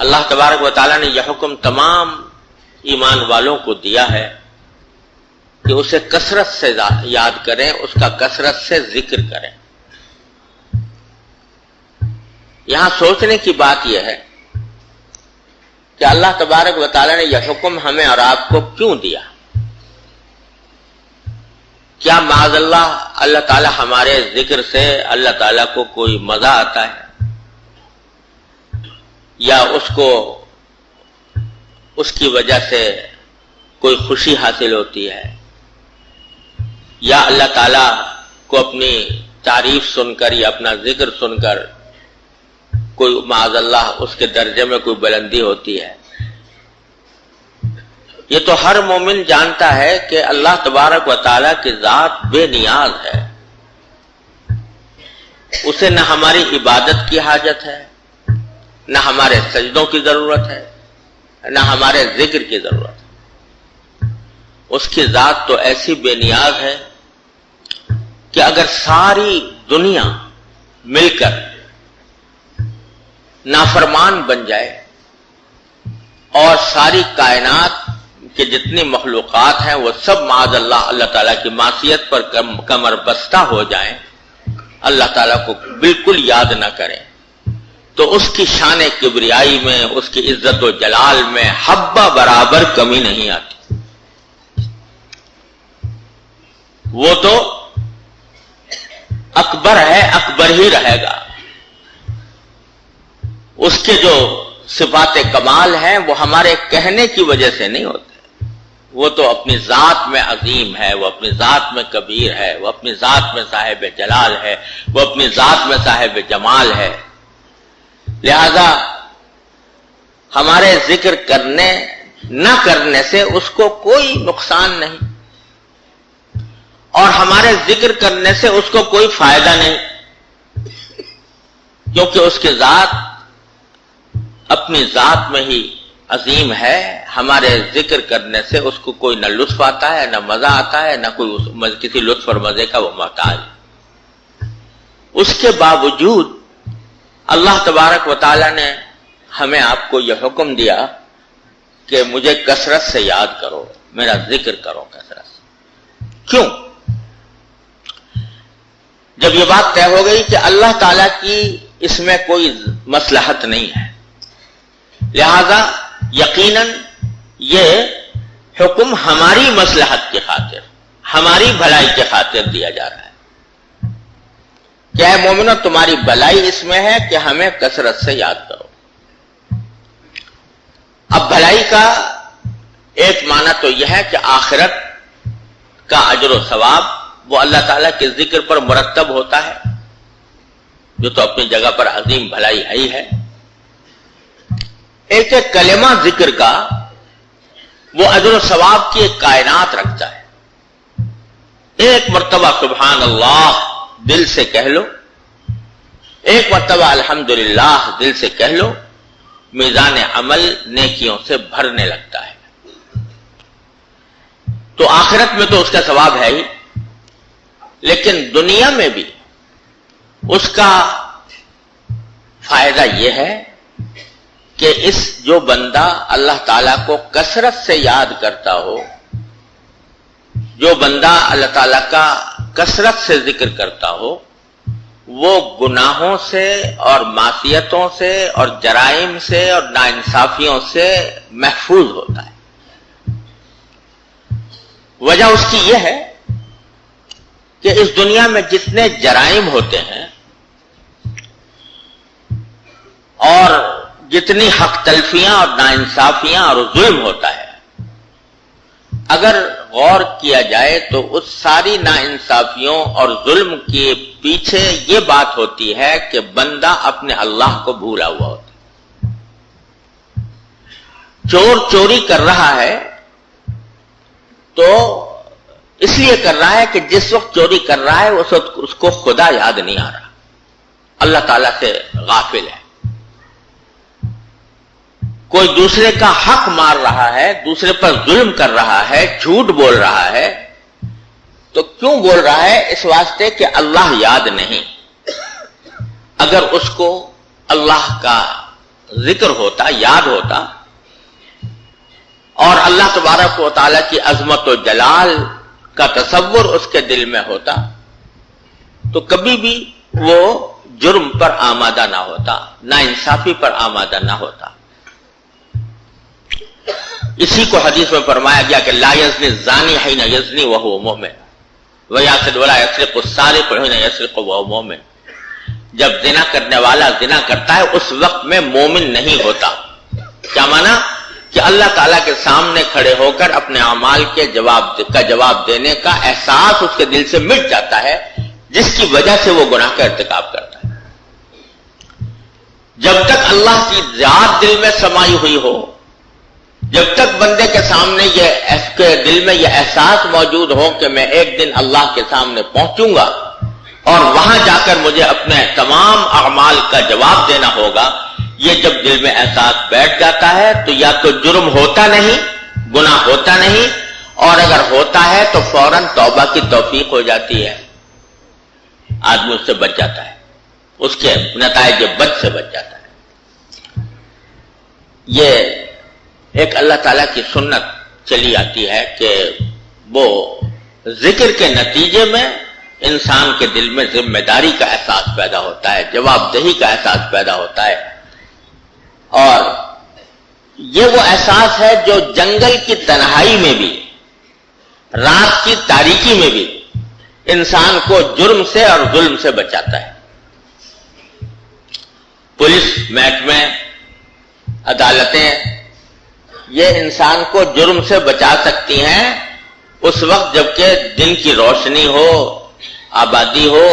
اللہ تبارک و تعالیٰ نے یہ حکم تمام ایمان والوں کو دیا ہے کہ اسے کثرت سے یاد کریں، اس کا کثرت سے ذکر کریں۔ یہاں سوچنے کی بات یہ ہے کہ اللہ تبارک و تعالیٰ نے یہ حکم ہمیں اور آپ کو کیوں دیا؟ کیا معاذ اللہ تعالیٰ ہمارے ذکر سے اللہ تعالیٰ کو کوئی مزہ آتا ہے، یا اس کی وجہ سے کوئی خوشی حاصل ہوتی ہے، یا اللہ تعالیٰ کو اپنی تعریف سن کر یا اپنا ذکر سن کر کوئی معاذ اللہ اس کے درجے میں کوئی بلندی ہوتی ہے؟ یہ تو ہر مومن جانتا ہے کہ اللہ تبارک و تعالیٰ کی ذات بے نیاز ہے، اسے نہ ہماری عبادت کی حاجت ہے، نہ ہمارے سجدوں کی ضرورت ہے، نہ ہمارے ذکر کی ضرورت ہے۔ اس کی ذات تو ایسی بے نیاز ہے کہ اگر ساری دنیا مل کر نافرمان بن جائے اور ساری کائنات کہ جتنی مخلوقات ہیں وہ سب معاذ اللہ تعالیٰ کی معصیت پر کمر بستہ ہو جائیں، اللہ تعالیٰ کو بالکل یاد نہ کریں، تو اس کی شان کبریائی میں، اس کی عزت و جلال میں حبہ برابر کمی نہیں آتی۔ وہ تو اکبر ہے، اکبر ہی رہے گا۔ اس کے جو صفات کمال ہیں وہ ہمارے کہنے کی وجہ سے نہیں ہوتے، وہ تو اپنی ذات میں عظیم ہے، وہ اپنی ذات میں کبیر ہے، وہ اپنی ذات میں صاحب جلال ہے، وہ اپنی ذات میں صاحب جمال ہے۔ لہذا ہمارے ذکر کرنے نہ کرنے سے اس کو کوئی نقصان نہیں، اور ہمارے ذکر کرنے سے اس کو کوئی فائدہ نہیں، کیونکہ اس کی ذات اپنی ذات میں ہی عظیم ہے۔ ہمارے ذکر کرنے سے اس کو کوئی نہ لطف آتا ہے، نہ مزہ آتا ہے، نہ کوئی کسی لطف اور مزے کا وہ محتاج۔ اس کے باوجود اللہ تبارک و تعالیٰ نے ہمیں آپ کو یہ حکم دیا کہ مجھے کثرت سے یاد کرو، میرا ذکر کرو کثرت سے۔ کیوں؟ جب یہ بات طے ہو گئی کہ اللہ تعالیٰ کی اس میں کوئی مصلحت نہیں ہے، لہذا یقیناً یہ حکم ہماری مصلحت کی خاطر، ہماری بھلائی کی خاطر دیا جا رہا ہے کہ اے مومنو تمہاری بھلائی اس میں ہے کہ ہمیں کثرت سے یاد کرو۔ اب بھلائی کا ایک معنی تو یہ ہے کہ آخرت کا اجر و ثواب وہ اللہ تعالیٰ کے ذکر پر مرتب ہوتا ہے، جو تو اپنی جگہ پر عظیم بھلائی ہے ہی ہے۔ ایک کلمہ ذکر کا وہ اجر و ثواب کی ایک کائنات رکھتا ہے۔ ایک مرتبہ سبحان اللہ دل سے کہہ لو، ایک مرتبہ الحمدللہ دل سے کہہ لو، میزان عمل نیکیوں سے بھرنے لگتا ہے۔ تو آخرت میں تو اس کا ثواب ہے ہی، لیکن دنیا میں بھی اس کا فائدہ یہ ہے کہ جو بندہ اللہ تعالیٰ کو کثرت سے یاد کرتا ہو، جو بندہ اللہ تعالیٰ کا کثرت سے ذکر کرتا ہو، وہ گناہوں سے اور معصیتوں سے اور جرائم سے اور ناانصافیوں سے محفوظ ہوتا ہے۔ وجہ اس کی یہ ہے کہ اس دنیا میں جتنے جرائم ہوتے ہیں اور جتنی حق تلفیاں اور ناانصافیاں اور ظلم ہوتا ہے، اگر غور کیا جائے تو اس ساری ناانصافیوں اور ظلم کے پیچھے یہ بات ہوتی ہے کہ بندہ اپنے اللہ کو بھولا ہوا ہوتا ہے۔ چور چوری کر رہا ہے تو اس لیے کر رہا ہے کہ جس وقت چوری کر رہا ہے اس وقت اس کو خدا یاد نہیں آ رہا، اللہ تعالیٰ سے غافل ہے۔ کوئی دوسرے کا حق مار رہا ہے، دوسرے پر ظلم کر رہا ہے، جھوٹ بول رہا ہے، تو کیوں بول رہا ہے؟ اس واسطے کہ اللہ یاد نہیں۔ اگر اس کو اللہ کا ذکر ہوتا، یاد ہوتا، اور اللہ تبارک و تعالیٰ کی عظمت و جلال کا تصور اس کے دل میں ہوتا، تو کبھی بھی وہ جرم پر آمادہ نہ ہوتا، نا انصافی پر آمادہ نہ ہوتا۔ اسی کو حدیث میں فرمایا گیا کہ لا یزنی الزانی حین یزنی وہو مؤمن ویاسد ولا یسرق السارق حین یسرق وہو مؤمن۔ جب زنا کرنے والا زنا کرتا ہے اس وقت میں مومن نہیں ہوتا۔ کیا مانا؟ کہ اللہ تعالیٰ کے سامنے کھڑے ہو کر اپنے اعمال کے جواب دینے کا احساس اس کے دل سے مٹ جاتا ہے، جس کی وجہ سے وہ گناہ کا ارتکاب کرتا ہے۔ جب تک اللہ کی ذات دل میں سمائی ہوئی ہو، جب تک بندے کے سامنے دل میں یہ احساس موجود ہو کہ میں ایک دن اللہ کے سامنے پہنچوں گا اور وہاں جا کر مجھے اپنے تمام اعمال کا جواب دینا ہوگا، یہ جب دل میں احساس بیٹھ جاتا ہے تو یا تو جرم ہوتا نہیں، گناہ ہوتا نہیں، اور اگر ہوتا ہے تو فوراً توبہ کی توفیق ہو جاتی ہے، آدمی اس سے بچ جاتا ہے، اس کے نتائج بد سے بچ جاتا ہے۔ یہ ایک اللہ تعالیٰ کی سنت چلی آتی ہے کہ وہ ذکر کے نتیجے میں انسان کے دل میں ذمہ داری کا احساس پیدا ہوتا ہے، جواب دہی کا احساس پیدا ہوتا ہے، اور یہ وہ احساس ہے جو جنگل کی تنہائی میں بھی، رات کی تاریکی میں بھی انسان کو جرم سے اور ظلم سے بچاتا ہے۔ پولیس محکمے، عدالتیں یہ انسان کو جرم سے بچا سکتی ہیں اس وقت جبکہ دن کی روشنی ہو، آبادی ہو،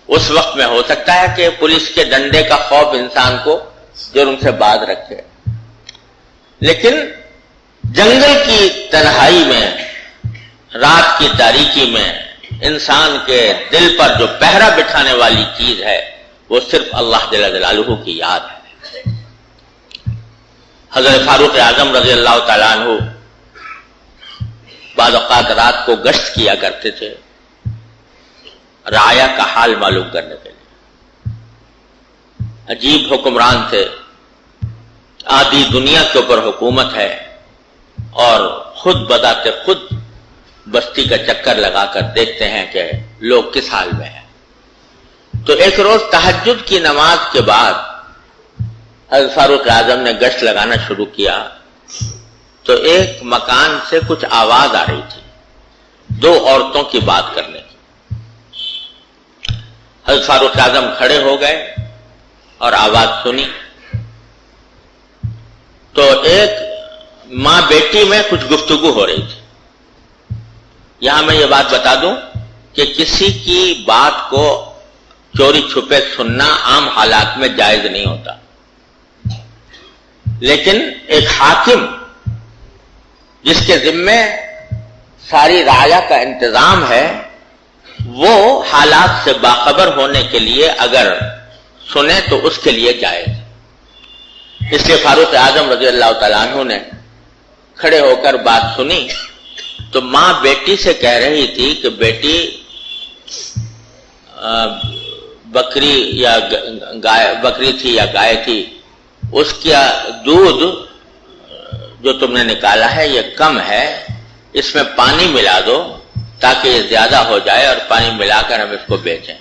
اس وقت میں ہو سکتا ہے کہ پولیس کے ڈنڈے کا خوف انسان کو جرم سے باز رکھے، لیکن جنگل کی تنہائی میں، رات کی تاریکی میں انسان کے دل پر جو پہرا بٹھانے والی چیز ہے وہ صرف اللہ جل جلالہ کی یاد ہے۔ حضرت فاروق اعظم رضی اللہ تعالیٰ عنہ بعض اوقات رات کو گشت کیا کرتے تھے رعایا کا حال معلوم کرنے کے لیے۔ عجیب حکمران تھے، آدھی دنیا کے اوپر حکومت ہے اور خود بذات خود بستی کا چکر لگا کر دیکھتے ہیں کہ لوگ کس حال میں ہیں۔ تو ایک روز تہجد کی نماز کے بعد حضرت فاروق اعظم نے گشت لگانا شروع کیا تو ایک مکان سے کچھ آواز آ رہی تھی، دو عورتوں کی بات کرنے کی۔ حضرت فاروق اعظم کھڑے ہو گئے اور آواز سنی تو ایک ماں بیٹی میں کچھ گفتگو ہو رہی تھی۔ یہاں میں یہ بات بتا دوں کہ کسی کی بات کو چوری چھپے سننا عام حالات میں جائز نہیں ہوتا، لیکن ایک حاکم جس کے ذمے ساری رعایا کا انتظام ہے، وہ حالات سے باخبر ہونے کے لیے اگر سنے تو اس کے لیے جائز۔ اس لیے فاروق اعظم رضی اللہ تعالیٰ عنہ نے کھڑے ہو کر بات سنی تو ماں بیٹی سے کہہ رہی تھی کہ بیٹی بکری یا گائے، بکری تھی یا گائے تھی، اس کا دودھ جو تم نے نکالا ہے یہ کم ہے، اس میں پانی ملا دو تاکہ یہ زیادہ ہو جائے اور پانی ملا کر ہم اس کو بیچیں۔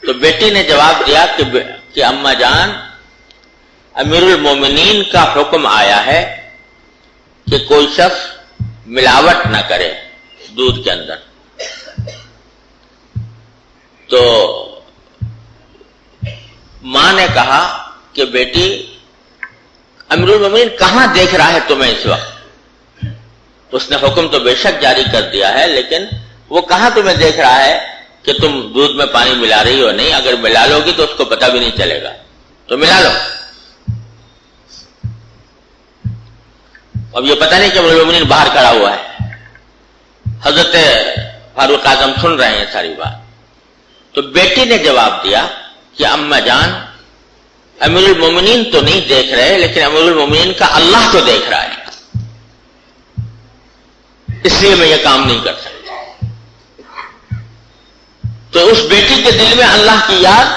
تو بیٹی نے جواب دیا کہ اماں جان، امیر المومنین کا حکم آیا ہے کہ کوئی شخص ملاوٹ نہ کرے دودھ کے اندر۔ تو ماں نے کہا کہ بیٹی، امیر المومنین کہاں دیکھ رہا ہے تمہیں اس وقت؟ اس نے حکم تو بے شک جاری کر دیا ہے، لیکن وہ کہاں تمہیں دیکھ رہا ہے کہ تم دودھ میں پانی ملا رہی ہو؟ نہیں، اگر ملا لو گی تو اس کو پتہ بھی نہیں چلے گا، تو ملا لو۔ اب یہ پتہ نہیں کہ امیر المومنین باہر کھڑا ہوا ہے، حضرت فاروق اعظم سن رہے ہیں ساری بات۔ تو بیٹی نے جواب دیا کہ اماں جان، امیر المومنین تو نہیں دیکھ رہے، لیکن امیر المومنین کا اللہ تو دیکھ رہا ہے، اس لیے میں یہ کام نہیں کر سکتا۔ تو اس بیٹی کے دل میں اللہ کی یاد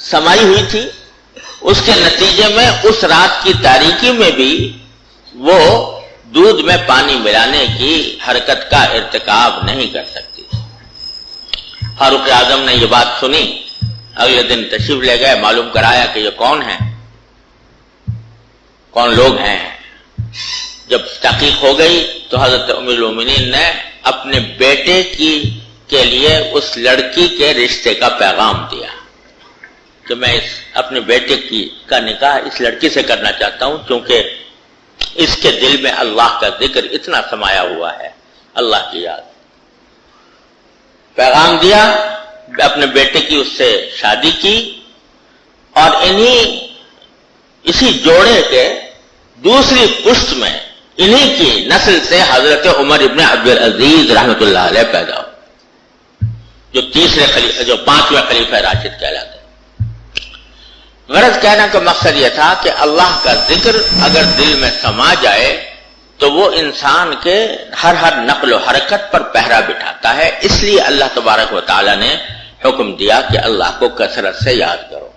سمائی ہوئی تھی، اس کے نتیجے میں اس رات کی تاریکی میں بھی وہ دودھ میں پانی ملانے کی حرکت کا ارتکاب نہیں کر سکتی۔ فاروق اعظم نے یہ بات سنی، اگلے دن تشریف لے گئے، معلوم کرایا کہ یہ کون ہیں، کون لوگ ہیں۔ جب تحقیق ہو گئی تو حضرت ام المومنین نے اپنے بیٹے کے لیے اس لڑکی کے رشتے کا پیغام دیا کہ میں اپنے بیٹے کا نکاح اس لڑکی سے کرنا چاہتا ہوں، کیونکہ اس کے دل میں اللہ کا ذکر اتنا سمایا ہوا ہے، اللہ کی یاد۔ پیغام دیا، اپنے بیٹے کی اس سے شادی کی، اور اسی جوڑے کے دوسری پشت میں انہی کی نسل سے حضرت عمر ابن عبدالعزیز رحمۃ اللہ علیہ پیدا ہو، جو پانچویں خلیفہ راشد کہلاتے۔ غرض کہنا کا مقصد یہ تھا کہ اللہ کا ذکر اگر دل میں سما جائے تو وہ انسان کے ہر نقل و حرکت پر پہرا بٹھاتا ہے، اس لیے اللہ تبارک و تعالی نے حکم دیا کہ اللہ کو کثرت سے یاد کرو۔